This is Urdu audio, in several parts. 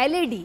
LED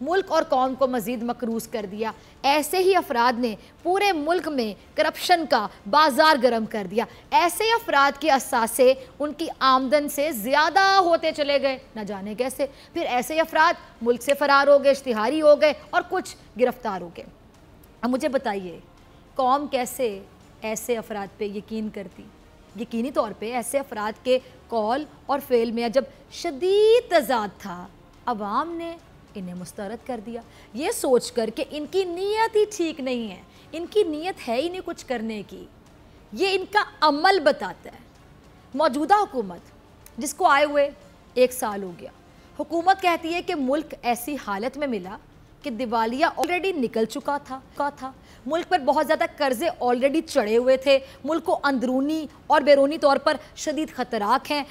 ملک اور قوم کو مزید مقروض کر دیا۔ ایسے ہی افراد نے پورے ملک میں کرپشن کا بازار گرم کر دیا۔ ایسے افراد کے اثاثے ان کی آمدن سے زیادہ ہوتے چلے گئے، نہ جانے کیسے۔ پھر ایسے افراد ملک سے فرار ہو گئے، اشتہاری ہو گئے اور کچھ گرفتار ہو گئے۔ اب مجھے بتائیے قوم کیسے ایسے افراد پہ یقین کرتی؟ یقینی طور پہ ایسے افراد کے قول اور فعل میں جب شدید تضاد تھا، عوام نے انہیں مسترد کر دیا، یہ سوچ کر کہ ان کی نیت ہی ٹھیک نہیں ہے، ان کی نیت ہے ہی نہیں کچھ کرنے کی، یہ ان کا عمل بتاتا ہے۔ موجودہ حکومت جس کو آئے ہوئے 1 سال ہو گیا، حکومت کہتی ہے کہ ملک ایسی حالت میں ملا کہ دیوالیہ آلریڈی نکل چکا تھا، ملک پر بہت زیادہ قرضے آلریڈی چڑھے ہوئے تھے، ملک کو اندرونی اور بیرونی طور پر شدید خطرات ہیں،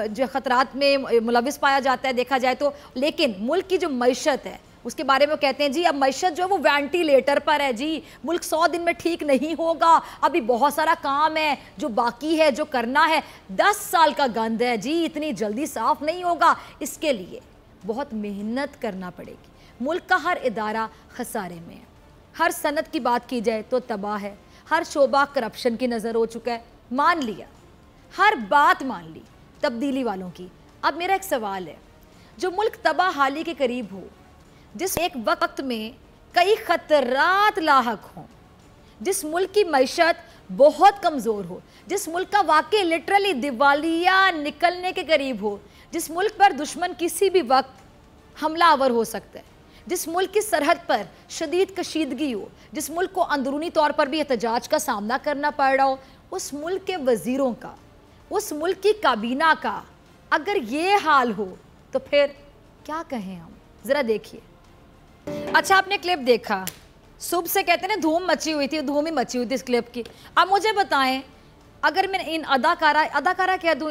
جو خطرات میں ملوث پایا جاتا ہے دیکھا جائے تو۔ لیکن ملک کی جو معیشت ہے اس کے بارے میں کہتے ہیں جی اب معیشت جو ہے وہ وینٹیلیٹر پر ہے جی، ملک 100 دن میں ٹھیک نہیں ہوگا، ابھی بہت سارا کام ہے جو باقی ہے، جو کرنا ہے، 10 سال کا گند ہے جی، اتنی جلدی صاف نہیں ہوگا، اس کے لیے بہت محنت کرنا پڑے گی۔ ملک کا ہر ادارہ خسارے میں ہے، ہر صنعت کی بات کی جائے تو تباہ ہے، ہر شعبہ کرپشن کی نظر ہو چکا ہے، مان لیا، ہر بات مان لی تبدیلی والوں کی۔ اب میرا ایک سوال ہے، جو ملک تباہ حالی کے قریب ہو، جس ایک وقت میں کئی خطرات لاحق ہوں، جس ملک کی معیشت بہت کمزور ہو، جس ملک کا واقع لٹرلی دیوالیہ نکلنے کے قریب ہو، جس ملک پر دشمن کسی بھی وقت حملہ آور ہو سکتا ہے، جس ملک کی سرحد پر شدید کشیدگی ہو، جس ملک کو اندرونی طور پر بھی احتجاج کا سامنا کرنا پڑ رہا ہو، اس ملک کے وزیروں کا، اس ملک کی کابینہ کا اگر یہ حال ہو تو پھر کیا کہیں ہم؟ ذرا دیکھیے۔ اچھا آپ نے کلپ دیکھا، صبح سے کہتے ہیں دھوم مچی ہوئی تھی، دھوم ہی مچی ہوئی تھی اس کلپ کی۔ اب مجھے بتائیں اگر میں ان اداکارہ کہہ دوں،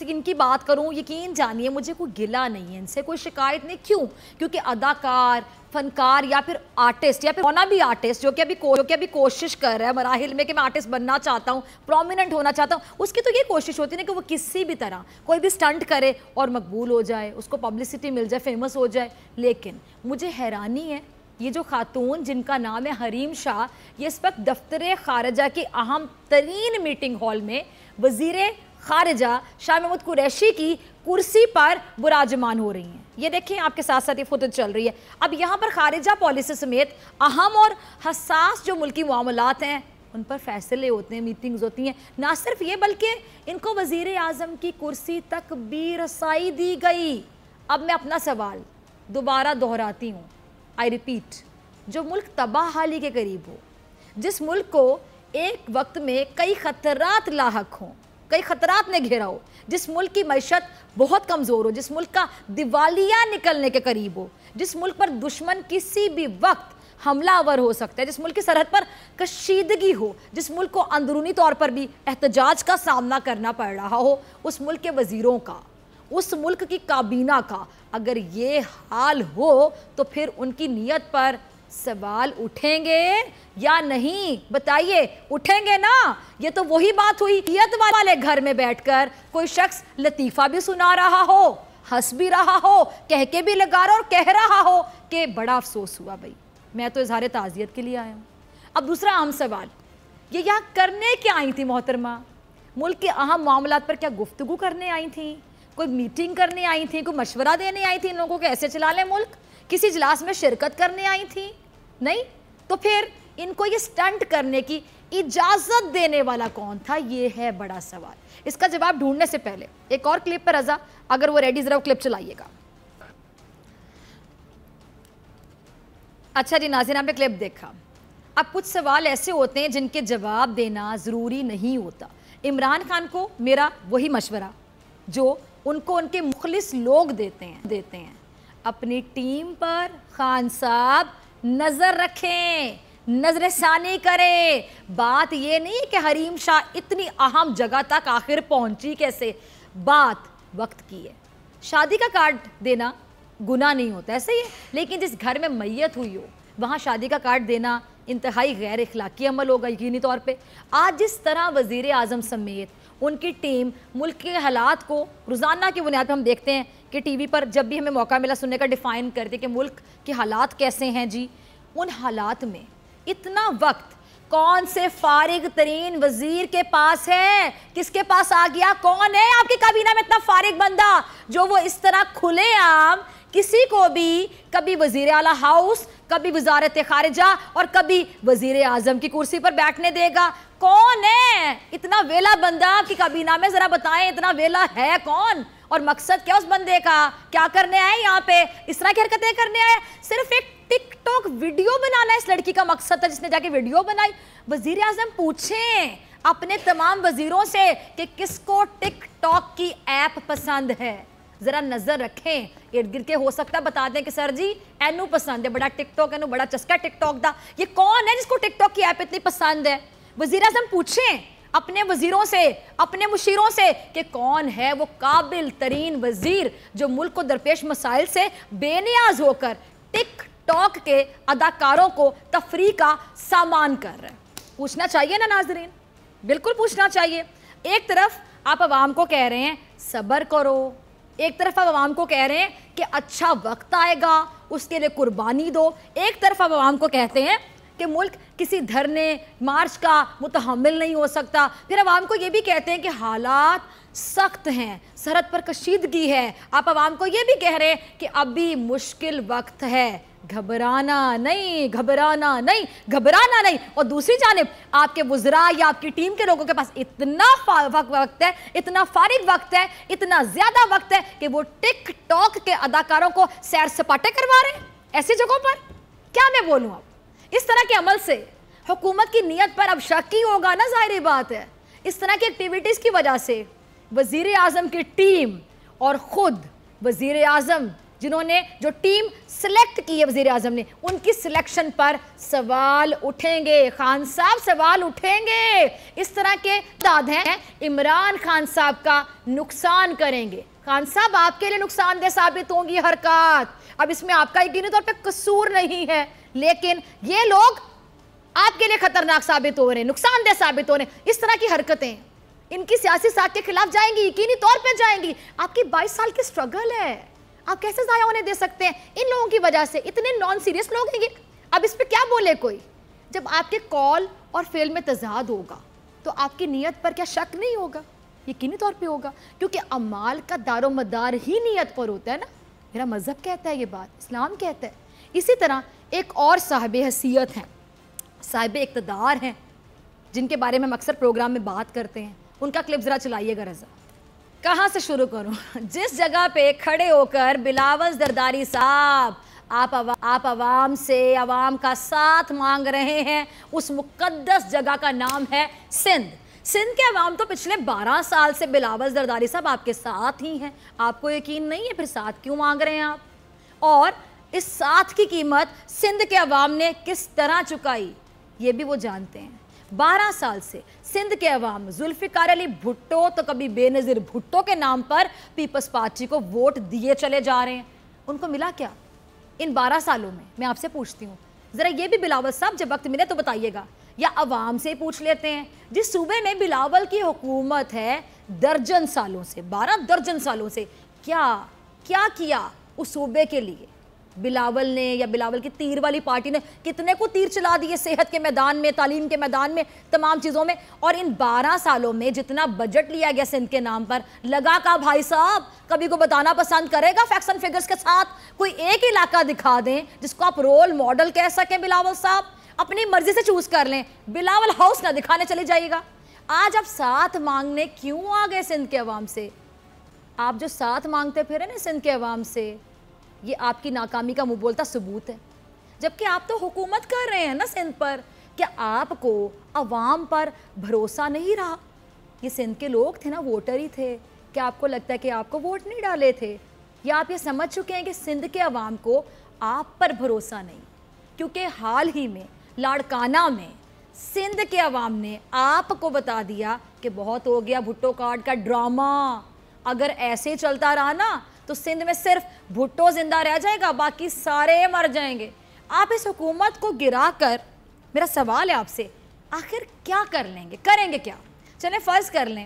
ان کی بات کروں، یقین جانیے مجھے کوئی گلہ نہیں ہے ان سے، کوئی شکایت نہیں۔ کیوں؟ کیونکہ اداکار، فنکار یا پھر آرٹسٹ یا پھر ہونا بھی آرٹسٹ جو کہ ابھی کوشش کر رہا ہے مراحل میں کہ میں آرٹسٹ بننا چاہتا ہوں، پرومیننٹ ہونا چاہتا ہوں، اس کی تو یہ کوشش ہوتی ہے کہ وہ کسی بھی طرح کوئی بھی سٹنٹ کرے اور مقبول ہو جائے، اس کو پبلسٹی مل جائے، فیمس ہو جائے۔ لیکن مجھے حیرانی ہے یہ جو خاتون جن کا نام ہے حریم شاہ، یہ اس وقت دفتر خارجہ کی اہم ترین میٹنگ ہال میں وزیر خارجہ شاہ محمود قریشی کی کرسی پر براجمان ہو رہی ہیں۔ یہ دیکھیں آپ کے ساتھ ساتھ یہ فوٹیج چل رہی ہے۔ اب یہاں پر خارجہ پالیسی سمیت اہم اور حساس جو ملکی معاملات ہیں ان پر فیصلے ہوتے ہیں، میٹنگز ہوتی ہیں۔ نہ صرف یہ بلکہ ان کو وزیر اعظم کی کرسی تک بھی رسائی دی گئی۔ اب میں اپنا سوال دوبارہ دہراتی ہوں، آئی ریپیٹ، جو ملک تباہ حالی کے قریب ہو، جس ملک کو ایک وقت میں کئی خطرات لاحق ہوں، کئی خطرات نے گھیرا ہو، جس ملک کی معیشت بہت کمزور ہو، جس ملک کا دیوالیہ نکلنے کے قریب ہو، جس ملک پر دشمن کسی بھی وقت حملہ آور ہو سکتا ہے، جس ملک کی سرحد پر کشیدگی ہو، جس ملک کو اندرونی طور پر بھی احتجاج کا سامنا کرنا پڑ رہا ہو، اس ملک کے وزیروں کا، اس ملک کی کابینہ کا اگر یہ حال ہو تو پھر ان کی نیت پر سوال اٹھیں گے یا نہیں؟ بتائیے، اٹھیں گے نا؟ یہ تو وہی بات ہوئی، نیت والے گھر میں بیٹھ کر کوئی شخص لطیفہ بھی سنا رہا ہو، ہنس بھی رہا ہو، کہہ کے بھی لگا رہا اور کہہ رہا ہو کہ بڑا افسوس ہوا بھائی، میں تو اظہار تعزیت کے لیے آیا ہوں۔ اب دوسرا اہم سوال، یہ یہاں کرنے کیا آئی تھی محترمہ؟ ملک کے اہم معاملات پر کیا گفتگو کرنے آئی تھیں؟ کوئی میٹنگ کرنے آئی تھیں؟ کوئی مشورہ دینے آئی تھیں ان لوگوں کو ایسے چلا لیں ملک؟ کسی اجلاس میں شرکت کرنے آئی تھیں؟ نہیں۔ تو پھر ان کو یہ سٹنٹ کرنے کی اجازت دینے والا کون تھا؟ یہ ہے بڑا سوال۔ اس کا جواب ڈھونڈنے سے پہلے ایک اور کلپ پر رضا، اگر وہ ریڈی، ذرا وہ کلپ چلائیے گا۔ اچھا جی ناظرین، آپ نے کلپ دیکھا۔ اب کچھ سوال ایسے ہوتے ہیں جن کے جواب دینا ضروری نہیں ہوتا۔ عمران خان کو میرا وہی مشورہ جو ان کو ان کے مخلص لوگ دیتے ہیں، اپنی ٹیم پر خان صاحب نظر رکھیں، نظر ثانی کریں۔ بات یہ نہیں کہ حریم شاہ اتنی اہم جگہ تک آخر پہنچی کیسے، بات وقت کی ہے۔ شادی کا کارڈ دینا گناہ نہیں ہوتا، ایسے ہی ہے، لیکن جس گھر میں میت ہوئی ہو وہاں شادی کا کارڈ دینا انتہائی غیر اخلاقی عمل ہوگا یقینی طور پہ۔ آج جس طرح وزیر اعظم سمیت ان کی ٹیم ملک کے حالات کو روزانہ کی بنیاد پہ ہم دیکھتے ہیں کہ ٹی وی پر جب بھی ہمیں موقع ملا سننے کا ڈیفائن کرتے کہ ملک کے حالات کیسے ہیں جی. ان حالات میں اتنا وقت کون سے فارغ ترین وزیر کے پاس ہے؟ کس کے پاس آ گیا؟ کون ہے آپ کی کابینہ میں اتنا فارغ بندہ جو وہ اس طرح کھلے عام کسی کو بھی کبھی وزیر اعلیٰ ہاؤس، کبھی وزارت خارجہ اور کبھی وزیر اعظم کی کرسی پر بیٹھنے دے گا؟ کون ہے اتنا ویلا بندہ آپ کی کابینہ میں؟ ذرا بتائیں اتنا ویلا ہے کون؟ اور مقصد کیا اس بندے کا؟ کیا کرنے آئے یہاں پہ؟ اس طرح کی حرکتیں کرنے آئے؟ صرف ایک ٹک ٹاک ویڈیو بنانا ہے اس لڑکی کا مقصد تھا جس نے جا کے ویڈیو بنائی. وزیر اعظم پوچھیں اپنے تمام وزیروں سے کہ کس کو ٹک ٹاک کی ایپ پسند ہے. ذرا نظر رکھیں ارد گرد کے، ہو سکتا ہے بتا دیں کہ سر جی اینو پسند ہے، بڑا ٹک ٹاک، اینو بڑا چسکا ٹک ٹاک دا. یہ کون ہے جس کو ٹک ٹاک کی ایپ اتنی پسند ہے؟ وزیر اعظم پوچھیں اپنے وزیروں سے، اپنے مشیروں سے کہ کون ہے وہ قابل ترین وزیر جو ملک کو درپیش مسائل سے بے نیاز ہو کر ٹک ٹاک کے اداکاروں کو تفریح کا سامان کر رہا ہے. پوچھنا چاہیے نا ناظرین، بالکل پوچھنا چاہیے. ایک طرف آپ عوام کو کہہ رہے ہیں صبر کرو، ایک طرف آپ عوام کو کہہ رہے ہیں کہ اچھا وقت آئے گا اس کے لیے قربانی دو، ایک طرف آپ عوام کو کہتے ہیں کہ ملک کسی دھرنے مارچ کا متحمل نہیں ہو سکتا، پھر عوام کو یہ بھی کہتے ہیں کہ حالات سخت ہیں، سرحد پر کشیدگی ہے. آپ عوام کو یہ بھی کہہ رہے ہیں کہ ابھی مشکل وقت ہے، گھبرانا نہیں، گھبرانا نہیں، گھبرانا نہیں. اور دوسری جانب آپ کے وزراء یا آپ کی ٹیم کے لوگوں کے پاس اتنا وقت ہے، اتنا فارغ وقت ہے، اتنا زیادہ وقت ہے کہ وہ ٹک ٹاک کے اداکاروں کو سیر سپاٹے کروا رہے ہیں ایسی جگہوں پر. کیا میں بولوں اب؟ اس طرح کے عمل سے حکومت کی نیت پر اب شک ہی ہوگا نا، ظاہری بات ہے. اس طرح کی ایکٹیویٹیز کی وجہ سے وزیر اعظم کی ٹیم اور خود وزیر اعظم جنہوں نے جو ٹیم سلیکٹ کی ہے وزیر اعظم نے، ان کی سلیکشن پر سوال اٹھیں گے. خان صاحب سوال اٹھیں گے. اس طرح کے داد ہیں عمران خان صاحب کا نقصان کریں گے. خان صاحب آپ کے لیے نقصان دہ ثابت ہوں گی حرکات. اب اس میں آپ کا یقینی طور پہ قصور نہیں ہے، لیکن یہ لوگ آپ کے لیے خطرناک ثابت ہو رہے ہیں، نقصان دہ ثابت ہو رہے ہیں. اس طرح کی حرکتیں ان کی سیاسی ساکھ کے خلاف جائیں گی، یقینی طور پہ جائیں گی. آپ کی 22 سال کی سٹرگل ہے، آپ کیسے ضائع ہونے دے سکتے ہیں ان لوگوں کی وجہ سے؟ اتنے نان سیریس لوگ ہیں یہ. اب اس پہ کیا بولے کوئی؟ جب آپ کے کال اور فعل میں تضاد ہوگا تو آپ کی نیت پر کیا شک نہیں ہوگا؟ یقینی طور پہ ہوگا، کیونکہ اعمال کا دار و مدار ہی نیت پر ہوتا ہے نا. میرا مذہب کہتا ہے یہ بات، اسلام کہتا ہے. اسی طرح ایک اور صاحب حیثیت ہیں، صاحب اقتدار ہیں، جن کے بارے میں ہم اکثر پروگرام میں بات کرتے ہیں. ان کا کلپ ذرا چلائیے گا رضا. کہاں سے شروع کروں؟ جس جگہ پہ کھڑے ہو کر بلاول زرداری صاحب آپ عوام سے عوام کا ساتھ مانگ رہے ہیں، اس مقدس جگہ کا نام ہے سندھ. سندھ کے عوام تو پچھلے 12 سال سے بلاول زرداری صاحب آپ کے ساتھ ہی ہیں. آپ کو یقین نہیں ہے پھر ساتھ کیوں مانگ رہے ہیں آپ؟ اور اس ساتھ کی قیمت سندھ کے عوام نے کس طرح چکائی یہ بھی وہ جانتے ہیں. 12 سال سے سندھ کے عوام ذوالفقار علی بھٹو تو کبھی بے نظیر بھٹو کے نام پر پیپلز پارٹی کو ووٹ دیے چلے جا رہے ہیں. ان کو ملا کیا ان 12 سالوں میں آپ سے پوچھتی ہوں. ذرا یہ بھی بلاول صاحب جب وقت ملے تو بتائیے گا، یا عوام سے پوچھ لیتے ہیں جس صوبے میں بلاول کی حکومت ہے درجن سالوں سے، 12 درجن سالوں سے، کیا کیا اس صوبے کے لیے بلاول نے یا بلاول کی تیر والی پارٹی نے؟ کتنے کو تیر چلا دیے صحت کے میدان میں، تعلیم کے میدان میں، تمام چیزوں میں. اور ان 12 سالوں میں جتنا بجٹ لیا گیا سندھ کے نام پر لگا کا بھائی صاحب کبھی کو بتانا پسند کرے گا فیکٹس اینڈ فگرز کے ساتھ؟ کوئی ایک علاقہ دکھا دیں جس کو آپ رول ماڈل کہہ سکیں بلاول صاحب، اپنی مرضی سے چوز کر لیں. بلاول ہاؤس نہ دکھانے چلے جائیے گا. آج آپ ساتھ مانگنے کیوں آ گئے سندھ کے عوام سے؟ آپ جو ساتھ مانگتے پھرے نا سندھ کے عوام سے، یہ آپ کی ناکامی کا منہ بولتا ثبوت ہے. جبکہ آپ تو حکومت کر رہے ہیں نا سندھ پر. کیا آپ کو عوام پر بھروسہ نہیں رہا؟ یہ سندھ کے لوگ تھے نا، ووٹر ہی تھے. کیا آپ کو لگتا ہے کہ آپ کو ووٹ نہیں ڈالے تھے؟ یا آپ یہ سمجھ چکے ہیں کہ سندھ کے عوام کو آپ پر بھروسہ نہیں؟ کیونکہ حال ہی میں لاڑکانہ میں سندھ کے عوام نے آپ کو بتا دیا کہ بہت ہو گیا بھٹو کارڈ کا ڈرامہ. اگر ایسے چلتا رہا نا تو سندھ میں صرف بھٹو زندہ رہ جائے گا، باقی سارے مر جائیں گے. آپ اس حکومت کو گرا کر، میرا سوال ہے آپ سے، آخر کیا کر لیں گے؟ کریں گے کیا؟ چلیں فرض کر لیں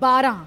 12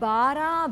12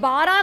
12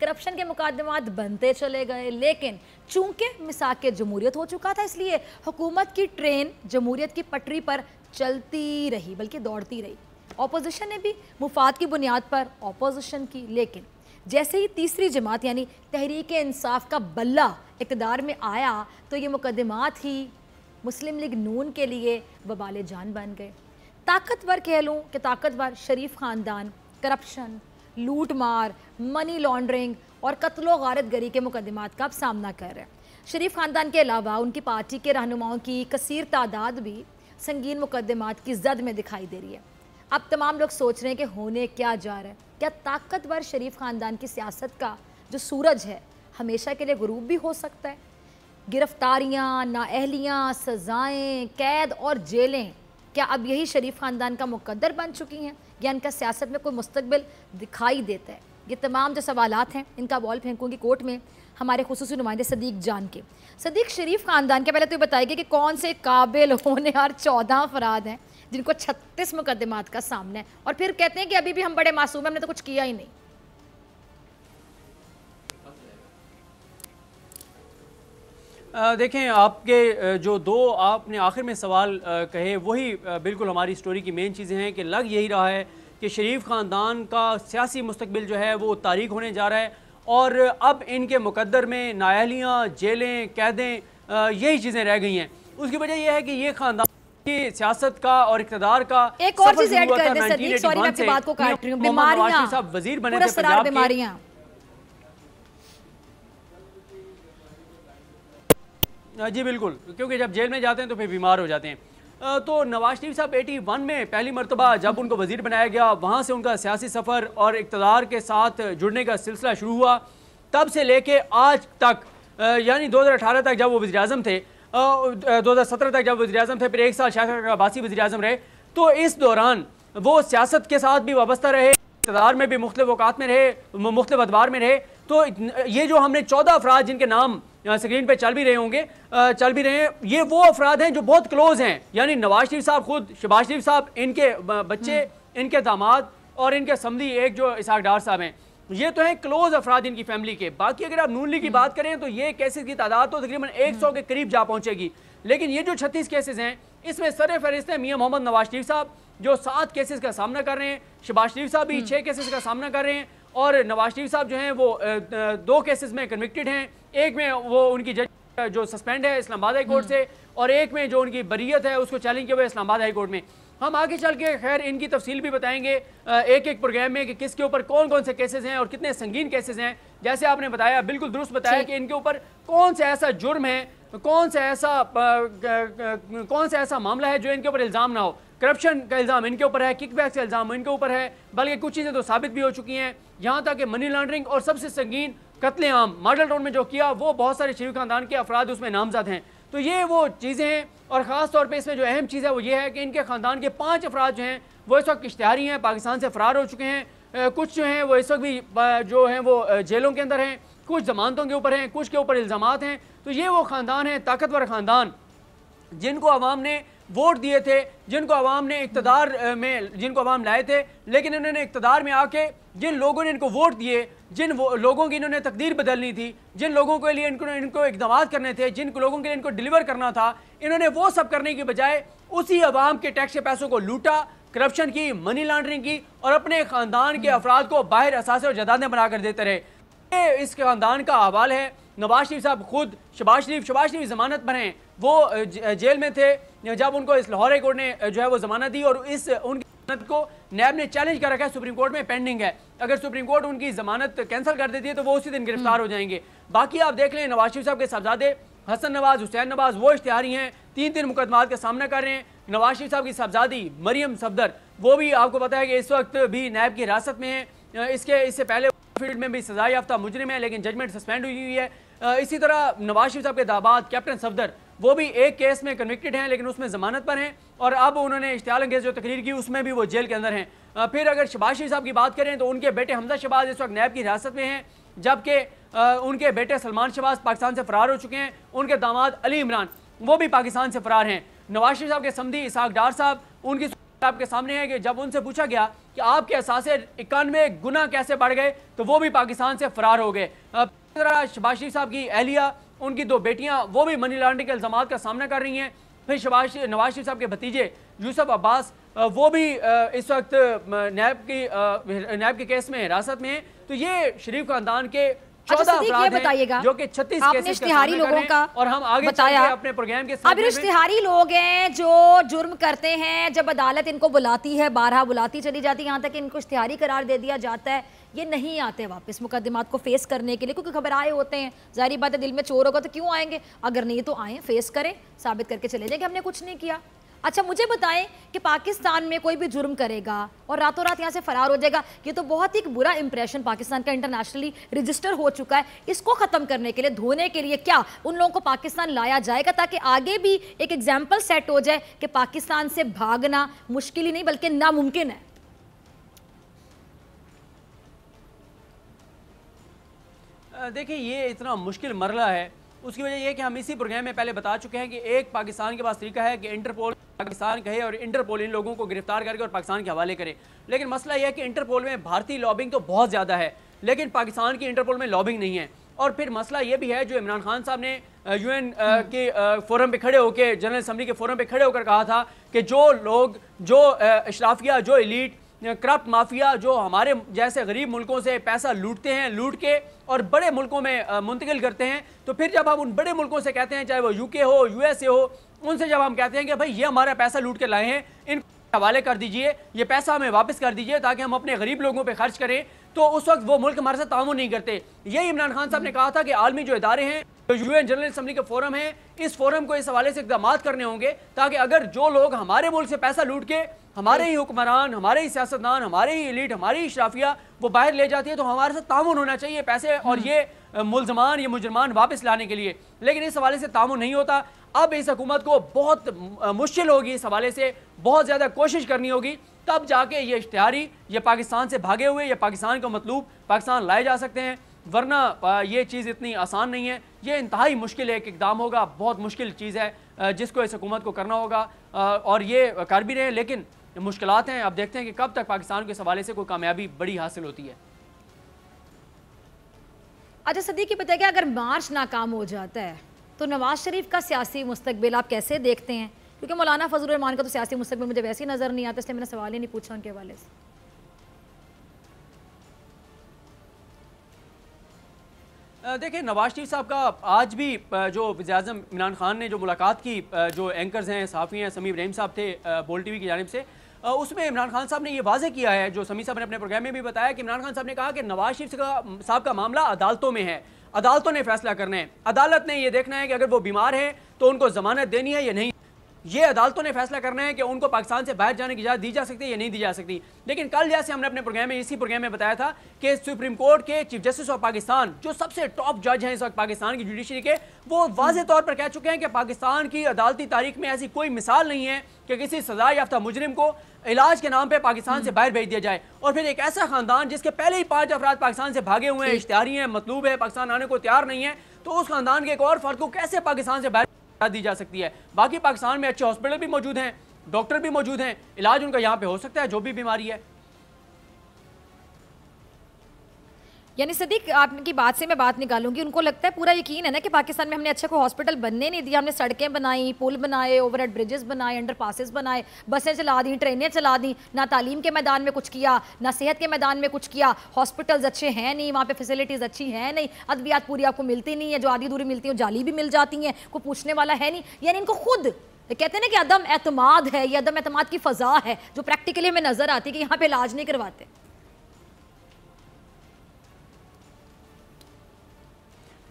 کرپشن کے مقدمات بنتے چلے گئے، لیکن چونکہ مساق جمہوریت ہو چکا تھا اس لیے حکومت کی ٹرین جمہوریت کی پٹری پر چلتی رہی بلکہ دوڑتی رہی۔ اپوزیشن نے بھی مفاد کی بنیاد پر اپوزیشن کی، لیکن جیسے ہی تیسری جماعت یعنی تحریک انصاف کا بلہ اقتدار میں آیا تو یہ مقدمات ہی مسلم لیگ نون کے لیے وبال جان بن گئے۔ طاقتور کہہ لوں کہ طاقتور شریف خاندان کرپشن، لوٹ مار، منی لانڈرنگ اور قتل و غارت گری کے مقدمات کا اب سامنا کر رہے ہیں۔ شریف خاندان کے علاوہ ان کی پارٹی کے رہنماؤں کی کثیر تعداد بھی سنگین مقدمات کی زد میں دکھائی دے رہی ہے۔ اب تمام لوگ سوچ رہے ہیں کہ ہونے کیا جا رہا ہے؟ کیا طاقتور شریف خاندان کی سیاست کا جو سورج ہے ہمیشہ کے لیے غروب بھی ہو سکتا ہے؟ گرفتاریاں، نااہلیاں، سزائیں، قید اور جیلیں کیا اب یہی شریف خاندان کا مقدر بن چکی ہیں یا ان کا سیاست میں کوئی مستقبل دکھائی دیتا ہے؟ یہ تمام جو سوالات ہیں ان کا بال پھینکوں گی کورٹ میں ہمارے خصوصی نمائندے صدیق جان کے۔ صدیق، شریف خاندان کے پہلے تو یہ بتائیے گا کہ کون سے قابل ہونہار 14 افراد ہیں جن کو 36 مقدمات کا سامنا ہے اور پھر کہتے ہیں کہ ابھی بھی ہم بڑے معصوم ہیں، ہم نے تو کچھ کیا ہی نہیں۔ دیکھیں، آپ کے جو دو آپ نے آخر میں سوال کہے وہی بالکل ہماری سٹوری کی مین چیزیں ہیں کہ لگ یہی رہا ہے کہ شریف خاندان کا سیاسی مستقبل جو ہے وہ تاریک ہونے جا رہا ہے اور اب ان کے مقدر میں نااہلیاں، جیلیں، قیدیں یہی چیزیں رہ گئی ہیں۔ اس کی وجہ یہ ہے کہ یہ خاندان کی سیاست کا اور اقتدار کا ایک اور چیز ایڈ کر دیں صدیق، سوری میں آپ کی بات کو کاٹ رہی ہوں، بیماریاں، وزیر بنے پورا تھے سرار پنجاب کے، بیماریاں۔ جی بالکل، کیونکہ جب جیل میں جاتے ہیں تو پھر بیمار ہو جاتے ہیں۔ تو نواز شریف صاحب 81 میں پہلی مرتبہ جب ان کو وزیر بنایا گیا، وہاں سے ان کا سیاسی سفر اور اقتدار کے ساتھ جڑنے کا سلسلہ شروع ہوا۔ تب سے لے کے آج تک، یعنی 2018 تک جب وہ وزیر اعظم تھے، 2017 تک جب وزیر اعظم تھے، پھر ایک سال شاہد عباسی وزیر اعظم رہے، تو اس دوران وہ سیاست کے ساتھ بھی وابستہ رہے، اقتدار میں بھی مختلف اوقات میں رہے، مختلف ادوار میں رہے۔ تو یہ جو ہم نے 14 افراد جن کے نام سکرین پہ چل بھی رہے ہوں گے، چل بھی رہے ہیں، یہ وہ افراد ہیں جو بہت کلوز ہیں، یعنی نواز شریف صاحب خود، شہباز شریف صاحب، ان کے بچے، ان کے داماد اور ان کے سمدھی ایک جو اسحاق ڈار صاحب ہیں، یہ تو ہیں کلوز افراد ان کی فیملی کے۔ باقی اگر آپ نون لیگ کی بات کریں تو یہ کیسز کی تعداد تو تقریباً 100 کے قریب جا پہنچے گی، لیکن یہ جو 36 کیسز ہیں اس میں سر فہرست ہیں میاں محمد نواز شریف صاحب جو 7 کیسز کا سامنا کر رہے ہیں، شہباز شریف صاحب بھی 6 کیسز کا سامنا کر رہے ہیں، اور نواز شریف صاحب جو ہیں وہ 2 کیسز میں کنوکٹڈ ہیں، ایک میں وہ ان کی جج جو سسپینڈ ہے اسلام آباد ہائی کورٹ سے، اور ایک میں جو ان کی بریت ہے اس کو چیلنج کیا ہوا ہے اسلام آباد ہائی کورٹ میں۔ ہم آگے چل کے خیر ان کی تفصیل بھی بتائیں گے ایک ایک پروگرام میں کہ کس کے اوپر کون کون سے کیسز ہیں اور کتنے سنگین کیسز ہیں۔ جیسے آپ نے بتایا، بالکل درست بتایا کہ ان کے اوپر کون سا ایسا جرم ہے، کون سا ایسا معاملہ ہے جو ان کے اوپر الزام نہ ہو۔ کرپشن کا الزام ان کے اوپر ہے، کک بیک کا الزام ان کے اوپر ہے، بلکہ کچھ چیزیں تو ثابت بھی ہو چکی ہیں، یہاں تک کہ منی لانڈرنگ اور سب سے سنگین قتل عام ماڈل ٹاؤن میں جو کیا، وہ بہت سارے شریف خاندان کے افراد اس میں نامزد ہیں۔ تو یہ وہ چیزیں ہیں، اور خاص طور پہ اس میں جو اہم چیز ہے وہ یہ ہے کہ ان کے خاندان کے 5 افراد جو ہیں وہ اس وقت اشتہاری ہیں، پاکستان سے فرار ہو چکے ہیں، کچھ جو ہیں وہ اس وقت بھی جو ہیں وہ جیلوں کے اندر ہیں، کچھ ضمانتوں کے اوپر ہیں، کچھ کے اوپر الزامات ہیں۔ تو یہ وہ خاندان ہیں، طاقتور خاندان، جن کو عوام نے ووٹ دیے تھے، جن کو عوام نے اقتدار میں، جن کو عوام لائے تھے، لیکن انہوں نے اقتدار میں آ کے جن لوگوں نے ان کو ووٹ دیے، جن لوگوں کی انہوں نے تقدیر بدلنی تھی، جن لوگوں کے لیے ان کو اقدامات کرنے تھے، جن لوگوں کے لیے ان کو ڈیلیور کرنا تھا، انہوں نے وہ سب کرنے کی بجائے اسی عوام کے ٹیکس کے پیسوں کو لوٹا، کرپشن کی، منی لانڈرنگ کی، اور اپنے خاندان کے افراد کو باہر اثاثے اور جائیدادیں بنا کر دیتے رہے۔ یہ اس خاندان کا احوال ہے۔ نواز شریف صاحب خود، شہباز شریف ضمانت پر ہیں، وہ جیل میں تھے جب ان کو اس لاہور ہائی کورٹ نے جو ہے وہ ضمانت دی، اور ان کی ضمانت کو نیب نے چیلنج کر رکھا ہے، سپریم کورٹ میں پینڈنگ ہے۔ اگر سپریم کورٹ ان کی ضمانت کینسل کر دیتی ہے تو وہ اسی دن گرفتار ہو جائیں گے۔ باقی آپ دیکھ لیں، نواز شریف صاحب کے صاحبزادے حسن نواز، حسین نواز، وہ اشتہاری ہیں، 3 مقدمات کا سامنا کر رہے ہیں۔ نواز شریف صاحب کی صاحبزادی مریم صفدر، وہ بھی آپ کو پتا ہے کہ اس وقت بھی نیب کی حراست میں ہیں، اس سے پہلے فیلڈ میں بھی سزا یافتہ مجرم ہے، لیکن ججمنٹ سسپینڈ ہوئی ہے۔ اسی طرح نواز شریف صاحب کے داماد کیپٹن صفدر، وہ بھی ایک کیس میں کنوکٹڈ ہیں لیکن اس میں ضمانت پر ہیں، اور اب انہوں نے اشتعال انگیز جو تقریر کی اس میں بھی وہ جیل کے اندر ہیں۔ پھر اگر شہباز شریف صاحب کی بات کریں تو ان کے بیٹے حمزہ شہباز اس وقت نیب کی حراست میں ہیں، جبکہ ان کے بیٹے سلمان شہباز پاکستان سے فرار ہو چکے ہیں، ان کے داماد علی عمران وہ بھی پاکستان سے فرار ہیں۔ نواز شریف صاحب کے سمدھی اسحاق ڈار صاحب، ان کی آپ کے سامنے ہے کہ جب ان سے پوچھا گیا کہ آپ کے اثاثے 91 گنا کیسے بڑھ گئے تو وہ بھی پاکستان سے فرار ہو گئے. شہباز شریف صاحب کی اہلیہ، ان کی 2 بیٹیاں، وہ بھی منی لانڈرنگ کے الزامات کا سامنا کر رہی ہیں. پھر نواز شریف صاحب کے بھتیجے یوسف عباس، وہ بھی اس وقت نیب کے کیس میں حراست میں ہیں. تو یہ شریف خاندان کے 14 افراد ہیں جو کہ 36 آپ نے اشتہاری لوگوں کا اور ہم آگے بتایا. اپنے پروگرام کے اب اشتہاری لوگ ہیں جو جرم کرتے ہیں، جب عدالت ان کو بلاتی ہے، بارہا بلاتی چلی جاتی ہے، یہاں تک کہ ان کو اشتہاری قرار دے دیا جاتا ہے، یہ نہیں آتے واپس مقدمات کو فیس کرنے کے لیے، کیونکہ گھبرائے ہوتے ہیں. ظاہری بات ہے دل میں چور ہوگا تو کیوں آئیں گے، اگر نہیں تو آئیں، فیس کریں، ثابت کر کے چلے جائیں کہ ہم نے کچھ نہیں کیا. اچھا مجھے بتائیں کہ پاکستان میں کوئی بھی جرم کرے گا اور راتوں رات یہاں سے فرار ہو جائے گا، یہ تو بہت ہی برا امپریشن پاکستان کا انٹرنیشنلی رجسٹر ہو چکا ہے. اس کو ختم کرنے کے لیے، دھونے کے لیے کیا ان لوگوں کو پاکستان لایا جائے گا تاکہ آگے بھی ایک ایگزامپل سیٹ ہو جائے کہ پاکستان سے بھاگنا مشکل ہی نہیں بلکہ ناممکن ہے؟ دیکھیں یہ اتنا مشکل مرحلہ ہے، اس کی وجہ یہ کہ ہم اسی پروگرام میں پہلے بتا چکے ہیں کہ ایک پاکستان کے پاس طریقہ ہے کہ انٹرپول پاکستان کہے اور انٹرپول ان لوگوں کو گرفتار کر کے اور پاکستان کے حوالے کرے. لیکن مسئلہ یہ ہے کہ انٹرپول میں بھارتی لابنگ تو بہت زیادہ ہے، لیکن پاکستان کی انٹرپول میں لابنگ نہیں ہے. اور پھر مسئلہ یہ بھی ہے جو عمران خان صاحب نے یو این کے فورم پہ کھڑے ہو کے، جنرل اسمبلی کے فورم پہ کھڑے ہو کر کہا تھا کہ جو لوگ، جو اشرافیہ، جو ایلیٹ، کرپٹ مافیا جو ہمارے جیسے غریب ملکوں سے پیسہ لوٹتے ہیں، لوٹ کے اور بڑے ملکوں میں منتقل کرتے ہیں، تو پھر جب ہم ان بڑے ملکوں سے کہتے ہیں، چاہے وہ UK ہو، USA ہو، ان سے جب ہم کہتے ہیں کہ بھائی یہ ہمارا پیسہ لوٹ کے لائے ہیں، ان کو حوالے کر دیجئے، یہ پیسہ ہمیں واپس کر دیجئے تاکہ ہم اپنے غریب لوگوں پہ خرچ کریں، تو اس وقت وہ ملک ہمارے ساتھ تعاون نہیں کرتے. یہی عمران خان صاحب نے کہا تھا کہ عالمی جو ادارے ہیں، جو UN جنرل اسمبلی کے فورم ہیں، اس فورم کو اس حوالے سے اقدامات کرنے ہوں گے تاکہ اگر جو لوگ ہمارے ملک سے پیسہ لوٹ کے ہمارے ہی حکمران، ہمارے ہی سیاستدان، ہمارے ہی ایلیٹ، ہماری ہی اشرافیہ وہ باہر لے جاتی ہے، تو ہمارے ساتھ تعاون ہونا چاہیے پیسے اور یہ ملزمان، یہ مجرمان واپس لانے کے لیے. لیکن اس حوالے سے تعاون نہیں ہوتا. اب اس حکومت کو بہت مشکل ہوگی، اس حوالے سے بہت زیادہ کوشش کرنی ہوگی، تب جا کے یہ اشتہاری، یہ پاکستان سے بھاگے ہوئے، یہ پاکستان کو مطلوب پاکستان لائے جا سکتے ہیں. ورنہ یہ چیز اتنی آسان نہیں ہے. یہ انتہائی مشکل ایک اقدام ہوگا، بہت مشکل چیز ہے جس کو اس حکومت کو کرنا ہوگا، اور یہ کر بھی رہے ہیں، لیکن مشکلات ہیں. اب دیکھتے ہیں کہ کب تک پاکستان کے اس حوالے سے کوئی کامیابی بڑی حاصل ہوتی ہے. اچھا صدیقی پتہ ہے کہ اگر مارچ ناکام ہو جاتا ہے تو نواز شریف کا سیاسی مستقبل آپ کیسے دیکھتے ہیں؟ کیونکہ مولانا فضل الرحمان کا تو سیاسی مستقبل مجھے ویسے ہی نظر نہیں آتا، اس لیے میں نے سوال ہی نہیں پوچھا ان کے حوالے سے. دیکھیں نواز شریف صاحب کا آج بھی جو وزیر اعظم عمران خان نے جو ملاقات کی، جو اینکرز ہیں، صحافی ہیں، سمیع ابراہیم صاحب تھے بول ٹی وی کی جانب سے، اس میں عمران خان صاحب نے یہ واضح کیا ہے، جو سمیع صاحب نے اپنے پروگرام میں بھی بتایا، کہ عمران خان صاحب نے کہا کہ نواز شریف صاحب کا معاملہ عدالتوں میں ہے، عدالتوں نے فیصلہ کرنا ہے، عدالت نے یہ دیکھنا ہے کہ اگر وہ بیمار ہیں تو ان کو ضمانت دینی ہے یا نہیں، یہ عدالتوں نے فیصلہ کرنا ہے کہ ان کو پاکستان سے باہر جانے کی اجازت دی جا سکتی ہے یا نہیں دی جا سکتی. لیکن کل جیسے ہم نے اپنے پروگرام میں، اسی پروگرام میں بتایا تھا کہ سپریم کورٹ کے چیف جسٹس آف پاکستان، جو سب سے ٹاپ جج ہیں اس وقت پاکستان کی جوڈیشری کے، وہ واضح طور پر کہہ چکے ہیں کہ پاکستان کی عدالتی تاریخ میں ایسی کوئی مثال نہیں ہے کہ کسی سزا یافتہ مجرم کو علاج کے نام پہ پاکستان سے باہر بھیج دیا جائے. اور پھر ایک ایسا خاندان جس کے پہلے ہی 5 افراد پاکستان سے بھاگے ہوئے ہیں، اشتہاری ہیں، مطلوب ہے، پاکستان آنے کو تیار نہیں ہے، تو اس خاندان کے ایک اور فرد کو کیسے پاکستان سے باہر دی جا سکتی ہے؟ باقی پاکستان میں اچھے ہاسپٹل بھی موجود ہیں، ڈاکٹر بھی موجود ہیں، علاج ان کا یہاں پہ ہو سکتا ہے جو بھی بیماری ہے. یعنی صدیق آپ کی بات سے میں بات نکالوں گی، ان کو لگتا ہے، پورا یقین ہے نا کہ پاکستان میں ہم نے اچھے کوئی ہاسپٹل بننے نہیں دیا، ہم نے سڑکیں بنائی، پل بنائے، اوور ہیڈ بریجز بنائے، انڈر پاسز بنائے، بسیں چلا دیں، ٹرینیں چلا دیں، نہ تعلیم کے میدان میں کچھ کیا، نہ صحت کے میدان میں کچھ کیا، ہاسپٹلز اچھے ہیں نہیں، وہاں پہ فیسلٹیز اچھی ہیں نہیں، ادویات پوری آپ کو ملتی نہیں ہے، جو آدھی دوری ملتی ہیں جعلی بھی مل جاتی ہیں، کوئی پوچھنے والا ہے نہیں. یعنی ان کو خود کہتے ہیں نا کہ عدم اعتماد ہے، یہ عدم اعتماد کی فضا ہے جو پریکٹیکلی ہمیں نظر آتی ہے کہ یہاں پہ علاج نہیں کرواتے.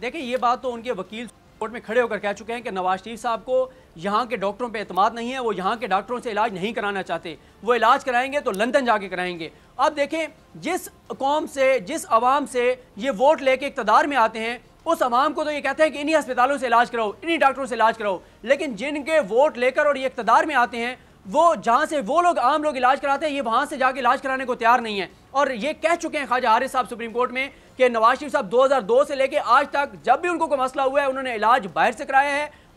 دیکھیں یہ بات تو ان کے وکیل کورٹ میں کھڑے ہو کر کہہ چکے ہیں کہ نواز شریف صاحب کو یہاں کے ڈاکٹروں پہ اعتماد نہیں ہے، وہ یہاں کے ڈاکٹروں سے علاج نہیں کرانا چاہتے، وہ علاج کرائیں گے تو لندن جا کے کرائیں گے. اب دیکھیں جس قوم سے، جس عوام سے یہ ووٹ لے کے اقتدار میں آتے ہیں، اس عوام کو تو یہ کہتے ہیں کہ انہی ہسپتالوں سے علاج کراؤ، انہی ڈاکٹروں سے علاج کراؤ. لیکن جن کے ووٹ لے کر اور یہ اقتدار میں آتے ہیں، وہ جہاں سے وہ لوگ عام لوگ علاج کراتے ہیں، یہ وہاں سے جا کے علاج کرانے کو تیار نہیں ہے. اور یہ کہہ چکے ہیں خواجہ حارث صاحب سپریم کورٹ میں کہ نواز شریف صاحب 2002 سے لے کے آج تک جب بھی ان کو کوئی مسئلہ ہوا ہے، انہوں نے علاج باہر سے کرایا ہے،